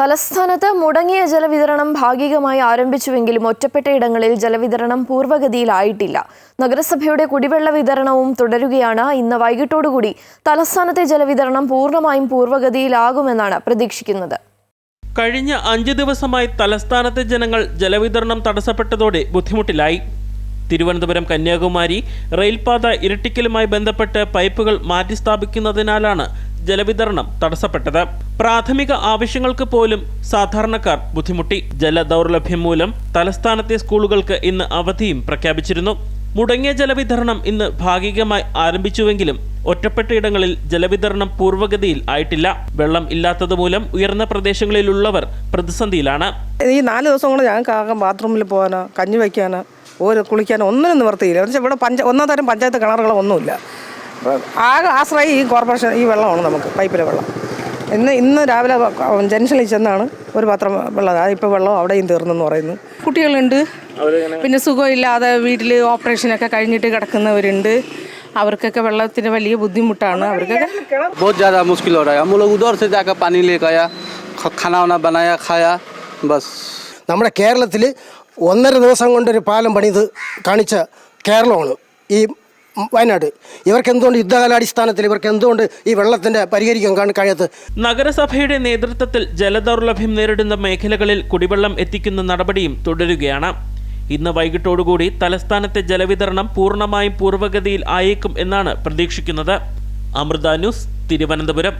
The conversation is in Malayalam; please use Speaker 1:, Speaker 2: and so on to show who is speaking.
Speaker 1: തലസ്ഥാനത്ത് മുടങ്ങിയ ജലവിതരണം ഭാഗികമായി ആരംഭിച്ചുവെങ്കിലും ഒറ്റപ്പെട്ട ഇടങ്ങളിൽ ജലവിതരണം പൂർവ്വഗതിയിലായിട്ടില്ല. നഗരസഭയുടെ കുടിവെള്ള വിതരണവും തുടരുകയാണ്. ഇന്ന് വൈകിട്ടോടുകൂടി തലസ്ഥാനത്തെ ജലവിതരണം പൂർണ്ണമായും പൂർവ്വഗതിയിലാകുമെന്നാണ് പ്രതീക്ഷിക്കുന്നത്.
Speaker 2: കഴിഞ്ഞ 5 ദിവസമായി തലസ്ഥാനത്തെ ജനങ്ങൾ ജലവിതരണം തടസ്സപ്പെട്ടതോടെ ബുദ്ധിമുട്ടിലായി. തിരുവനന്തപുരം കന്യാകുമാരി റെയിൽപാത ഇരട്ടിക്കലുമായി ബന്ധപ്പെട്ട് പൈപ്പുകൾ മാറ്റിസ്ഥാപിക്കുന്നതിനാലാണ് ജലവിതരണം തടസ്സപ്പെട്ടത്. പ്രാഥമിക ആവശ്യങ്ങൾക്ക് പോലും സാധാരണക്കാർ ബുദ്ധിമുട്ടി. ജലദൗർലഭ്യം മൂലം തലസ്ഥാനത്തെ സ്കൂളുകൾക്ക് ഇന്ന് അവധിയും പ്രഖ്യാപിച്ചിരുന്നു. മുടങ്ങിയ ജലവിതരണം ഇന്ന് ഭാഗികമായി ആരംഭിച്ചുവെങ്കിലും ഒറ്റപ്പെട്ടയിടങ്ങളിൽ ജലവിതരണം പൂർവ്വഗതിയിൽ ആയിട്ടില്ല. വെള്ളം ഇല്ലാത്തതുമൂലം ഉയർന്ന പ്രദേശങ്ങളിലുള്ളവർ പ്രതിസന്ധിയിലാണ്.
Speaker 3: ഈ 4 ദിവസം കൊണ്ട് ഞങ്ങൾക്ക് ബാത്റൂമിൽ പോകാനോ കഞ്ഞി വയ്ക്കാനോ കുളിക്കാനോ ഒന്നിനും നിവർത്തിയില്ല. പക്ഷേ ഇവിടെ ഒന്നാം തരം പഞ്ചായത്ത് കിണറുകളോ ഒന്നുമില്ല. ആകെ ആശ്രയം ഈ കോർപ്പറേഷൻ ഈ വെള്ളമാണ് നമുക്ക്, പൈപ്പിലെ വെള്ളം. ഇന്ന് രാവിലെ ജംഗ്ഷനിൽ ചെന്നാണ് ഒരു പാത്രം വെള്ളം, ഇപ്പോൾ വെള്ളം അവിടെയും തീർന്നെന്ന് പറയുന്നു.
Speaker 4: കുട്ടികളുണ്ട്, പിന്നെ സുഖമില്ലാതെ വീട്ടിൽ ഓപ്പറേഷനൊക്കെ കഴിഞ്ഞിട്ട് കിടക്കുന്നവരുണ്ട്. അവർക്കൊക്കെ വെള്ളത്തിന് വലിയ ബുദ്ധിമുട്ടാണ്. അവർക്കൊക്കെ
Speaker 5: बहुत ज़्यादा मुश्किल हो रहा है. हम लोग उधर से जाकर पानी लेकर आया, खाना वाना बनाया, खाया, बस.
Speaker 6: നമ്മുടെ കേരളത്തിൽ 1.5 ദിവസം കൊണ്ടൊരു പാലം പണിത് കാണിച്ച കേരളമാണ് ഈ വയനാട്. ഇവർക്ക് എന്തുകൊണ്ട് യുദ്ധകാലാടിസ്ഥാനത്തിൽ ഇവർക്ക് എന്തുകൊണ്ട് ഈ വെള്ളത്തിൻ്റെ പരിഹരിക്കാൻ കഴിയാത്തത്?
Speaker 2: നഗരസഭയുടെ നേതൃത്വത്തിൽ ജലദൗർലഭ്യം നേരിടുന്ന മേഖലകളിൽ കുടിവെള്ളം എത്തിക്കുന്ന നടപടിയും തുടരുകയാണ്. ഇന്ന് വൈകിട്ടോടുകൂടി തലസ്ഥാനത്തെ ജലവിതരണം പൂർണ്ണമായും പൂർവ്വഗതിയിൽ ആയേക്കും എന്നാണ് പ്രതീക്ഷിക്കുന്നത്. അമൃത ന്യൂസ്, തിരുവനന്തപുരം.